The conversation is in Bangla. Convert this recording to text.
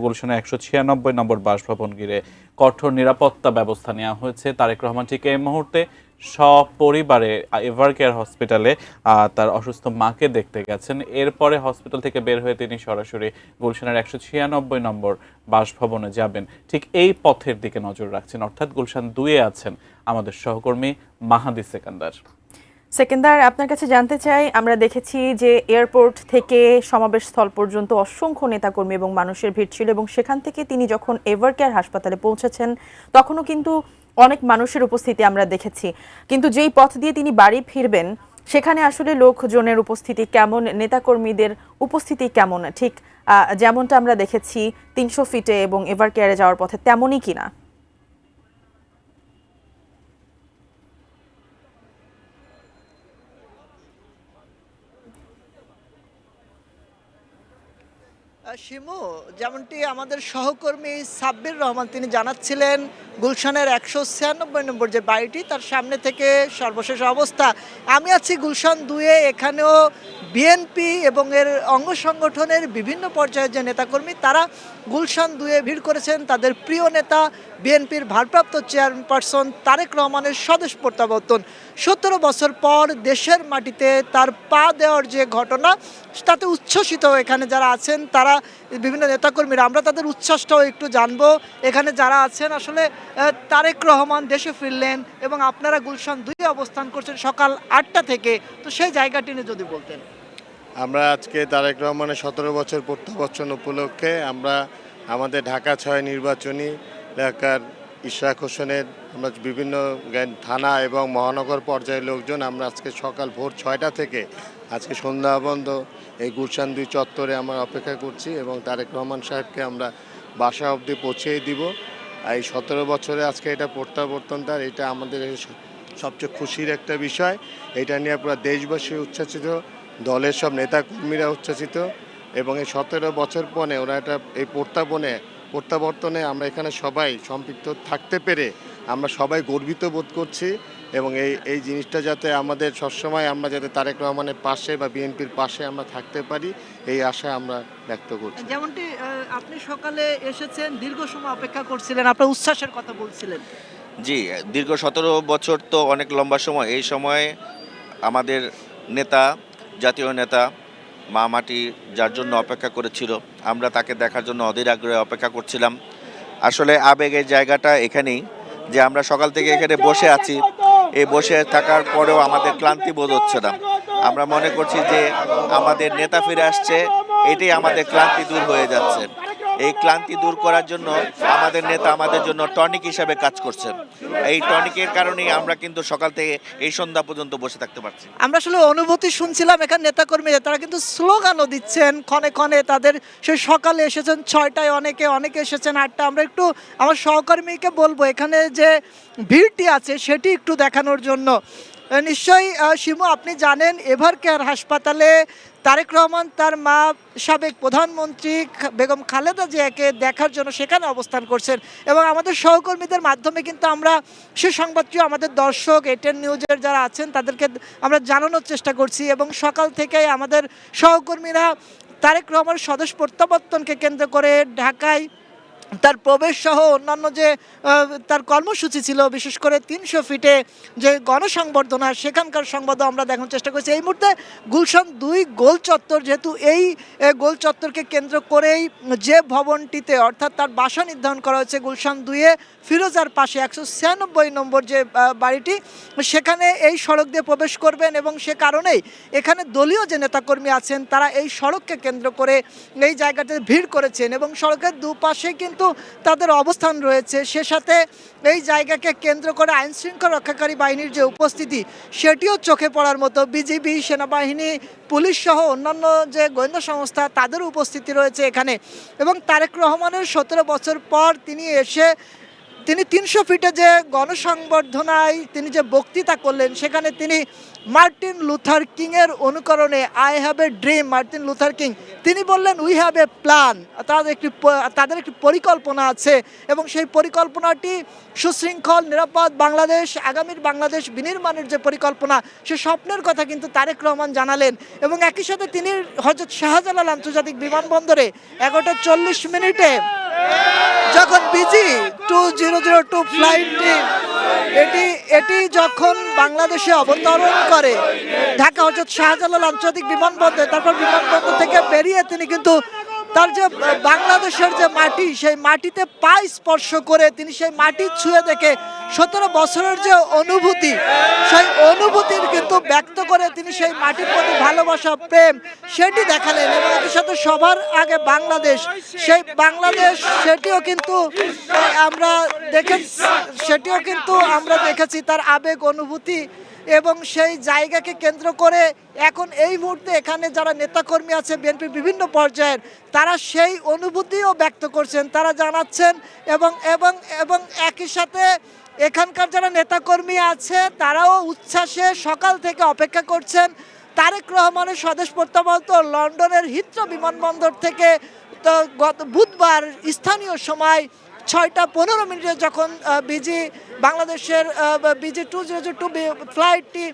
গুলশানের ১৯৬ নম্বর বাসভবন ঘিরে কঠোর নিরাপত্তা ব্যবস্থা নেওয়া হয়েছে। তারেক রহমান ঠিক এই মুহূর্তে সপরিবারে এভারকেয়ার হসপিটালে তার অসুস্থ মাকে দেখতে গেছেন। এরপরে হসপিটাল থেকে বের হয়ে তিনি সরাসরি গুলশানের ১৯৬ নম্বর বাসভবনে যাবেন। ঠিক এই পথের দিকে নজর রাখছেন, অর্থাৎ গুলশান ২-এ আছেন আমাদের সহকর্মী মাহাদি সেকান্দার। সেকেন্দার, আপনার কাছে জানতে চাই, আমরা দেখেছি যে এয়ারপোর্ট থেকে সমাবেশ স্থল পর্যন্ত অসংখ্য নেতাকর্মী এবং মানুষের ভিড় ছিল, এবং সেখান থেকে তিনি যখন এভারকেয়ার হাসপাতালে পৌঁছেছেন তখনও কিন্তু অনেক মানুষের উপস্থিতি আমরা দেখেছি। কিন্তু যেই পথ দিয়ে তিনি বাড়ি ফিরবেন সেখানে আসলে লোকজনের উপস্থিতি কেমন, নেতাকর্মীদের উপস্থিতি কেমন, ঠিক যেমনটা আমরা দেখেছি ৩০০ ফিটে এবং এভারকেয়ারে যাওয়ার পথে তেমনই কিনা? শিমু, যেমনটি আমাদের সহকর্মী সাব্বির রহমান তিনি জানাচ্ছিলেন, গুলশানের ১৯৬ নম্বর যে বাড়িটি তার সামনে থেকে সর্বশেষ অবস্থা। আমি আছি গুলশান ২-এ। এখানেও বিএনপি এবং এর অঙ্গ সংগঠনের বিভিন্ন পর্যায়ের যে নেতাকর্মী তারা গুলশান ২-এ ভিড় করেছেন তাদের প্রিয় নেতা বিএনপির ভারপ্রাপ্ত চেয়ারপারসন তারেক রহমানের স্বদেশ প্রত্যাবর্তন। ১৭ বছর পর দেশের মাটিতে তার পা দেওয়ার যে ঘটনা, তাতে উচ্ছ্বসিত এখানে যারা আছেন তারা, বিভিন্ন নেতাকর্মীরা। আমরা তাদের উচ্ছ্বাসটাও একটু জানবো। এখানে যারা আছেন, আসলে তারেক রহমান দেশে ফিরলেন এবং আপনারা গুলশান ২-এ অবস্থান করছেন সকাল ৮টা থেকে, তো সেই জায়গাটি নিয়ে যদি বলতেন। আমরা আজকে তারেক রহমানের ১৭ বছর প্রত্যাবর্তন উপলক্ষে আমরা আমাদের ঢাকা ৬ নির্বাচনী এলাকার ইশরাক হোসেনের আমরা বিভিন্ন থানা এবং মহানগর পর্যায়ের লোকজন আমরা আজকে সকাল ভোর ৬টা থেকে আজকে সন্ধ্যা পর্যন্ত এই গুলশান ২ চত্বরে আমরা অপেক্ষা করছি এবং তারেক রহমান সাহেবকে আমরা বাসা অবধি পৌঁছে দিব। এই ১৭ বছরে আজকে এটা প্রত্যাবর্তন, তার এটা আমাদের সবচেয়ে খুশির একটা বিষয়। এটা নিয়ে পুরো দেশবাসী উচ্ছ্বসিত, দলের সব নেতাকর্মীরা উচ্ছ্বসিত এবং এই ১৭ বছর পরে ওরা এটা এই প্রত্যাবর্তনে আমরা এখানে সবাই সম্পৃক্ত থাকতে পেরে আমরা সবাই গর্বিত বোধ করছি এবং এই জিনিসটা যাতে আমাদের সবসময় আমরা যাতে তারেক রহমানের পাশে বা বিএনপির পাশে আমরা থাকতে পারি, এই আশা আমরা ব্যক্ত করছি। যেমনটি আপনি সকালে এসেছেন, দীর্ঘ সময় অপেক্ষা করছিলেন, আপনার উচ্ছ্বাসের কথা বলছিলেন। জি, দীর্ঘ ১৭ বছর তো অনেক লম্বা সময়। এই সময় আমাদের নেতা, জাতীয় নেতা মা মাটি যার জন্য অপেক্ষা করেছিল, আমরা তাকে দেখার জন্য অধীর আগ্রহে অপেক্ষা করছিলাম। আসলে আবেগের জায়গাটা এখানেই যে আমরা সকাল থেকে এখানে বসে আছি, এই বসে থাকার পরেও আমাদের ক্লান্তি বোধ হচ্ছে না। আমরা মনে করছি যে আমাদের নেতা ফিরে আসছে, এটাই আমাদের ক্লান্তি দূর হয়ে যাচ্ছে। এই ক্লান্তি দূর করার জন্য আমাদের নেতা আমাদের জন্য টনিক হিসাবে কাজ করছেন। এই টনিকের কারণেই আমরা কিন্তু সকাল থেকে এই সন্ধ্যা পর্যন্ত বসে থাকতে পারছি। আমরা আসলে অনুভূতি শুনছিলাম এখানে নেতাকর্মীরা, তারা কিন্তু স্লোগানও দিচ্ছেন ক্ষণে ক্ষণে। তাদের সেই সকালে এসেছেন ৬টায়, অনেকে এসেছেন ৮টা। আমরা একটু আমার সহকর্মীকে বলবো এখানে যে ভিড়টি আছে সেটি একটু দেখানোর জন্য। নিশ্চয়ই শিমু, আপনি জানেন এভারকেয়ার হাসপাতালে তারেক রহমান তার মা সাবেক প্রধানমন্ত্রী বেগম খালেদা জিয়াকে দেখার জন্য সেখানে অবস্থান করছেন এবং আমাদের সহকর্মীদের মাধ্যমে কিন্তু আমরা সে সংবাদটিও আমাদের দর্শক এটেন নিউজের যারা আছেন তাদেরকে আমরা জানানোর চেষ্টা করছি এবং সকাল থেকেই আমাদের সহকর্মীরা তারেক রহমান স্বদেশ প্রত্যাবর্তনকে কেন্দ্র করে ঢাকায় তার প্রবেশ সহ অন্যান্য যে তার কর্মসূচি ছিল, বিশেষ করে ৩০০ ফিটে যে গণসংবর্ধনা, সেখানকার সংবাদও আমরা দেখানোর চেষ্টা করছি। এই মুহূর্তে গুলশান ২ গোল চত্বর, যেহেতু এই গোল চত্বরকে কেন্দ্র করেই যে ভবনটিতে অর্থাৎ তার বাসা নির্ধারণ করা হয়েছে গুলশান ২-এ ফিরোজার পাশে ১৯৬ নম্বর যে বাড়িটি, সেখানে এই সড়ক দিয়ে প্রবেশ করবেন এবং সে কারণেই এখানে দলীয় যে নেতাকর্মী আছেন তারা এই সড়ককে কেন্দ্র করে এই জায়গাতে ভিড় করেছেন এবং সড়কের দুপাশে কিন্তু তাদের অবস্থান রয়েছে। সে সাথে এই জায়গাকে কেন্দ্র করে আইনশৃঙ্খলা রক্ষাকারী বাহিনীর যে উপস্থিতি সেটিও চোখে পড়ার মতো। বিজিবি, সেনাবাহিনী, পুলিশ সহ অন্যান্য যে গোয়েন্দা সংস্থা তাদের উপস্থিতি রয়েছে এখানে এবং তারেক রহমানের ১৭ বছর পর তিনি এসে তিনি 300 ফিটে যে গণসংবর্ধনায় তিনি যে বক্তৃতা করলেন সেখানে তিনি মার্টিন লুথার কিংয়ের অনুকরণে I have a dream, Martin Luther king তিনি বললেন উই হ্যাভ এ প্ল্যান, তাদের একটি পরিকল্পনা আছে এবং সেই পরিকল্পনাটি সুশৃঙ্খল নিরাপদ বাংলাদেশ, আগামীর বাংলাদেশ বিনির্মাণের যে পরিকল্পনা সে স্বপ্নের কথা কিন্তু তারেক রহমান জানালেন। এবং একই সাথে তিনি হযরত শাহজালাল আন্তর্জাতিক বিমানবন্দরে 11:40 যখন বিজি 2002 ফ্লাইটটি এটি যখন বাংলাদেশে অবতরণ করে ঢাকা হযরত শাহজালাল আন্তর্জাতিক বিমানবন্দর, তারপর বিমানবন্দর থেকে বেরিয়ে তিনি কিন্তু তার যে বাংলাদেশের যে মাটি সেই মাটিতে পা স্পর্শ করে তিনি সেই মাটি ছুঁয়ে দেখে 17 বছরের যে অনুভূতি সেই অনুভূতির কিন্তু ব্যক্ত করে তিনি সেই মাটির প্রতি ভালোবাসা প্রেম সেটি দেখালেন। এবং এর সাথে সবার আগে বাংলাদেশ, সেই বাংলাদেশ সেটিও কিন্তু আমরা দেখেছি তার আবেগ অনুভূতি এবং সেই জায়গাকে কেন্দ্র করে এখন এই মুহূর্তে এখানে যারা নেতাকর্মী আছে বিএনপির বিভিন্ন পর্যায়ের তারা সেই অনুভূতিও ব্যক্ত করছেন, তারা জানাচ্ছেন এবং এবং এবং একই সাথে এখানকার যারা নেতাকর্মী আছে তারাও উচ্ছ্বাসে সকাল থেকে অপেক্ষা করছেন তারেক রহমানের স্বদেশ প্রত্যাবর্তন। লন্ডনের হিথ্রো বিমানবন্দর থেকে তো গত বুধবার স্থানীয় সময় 6:15 যখন বাংলাদেশের বিজি 2002 ফ্লাইটটি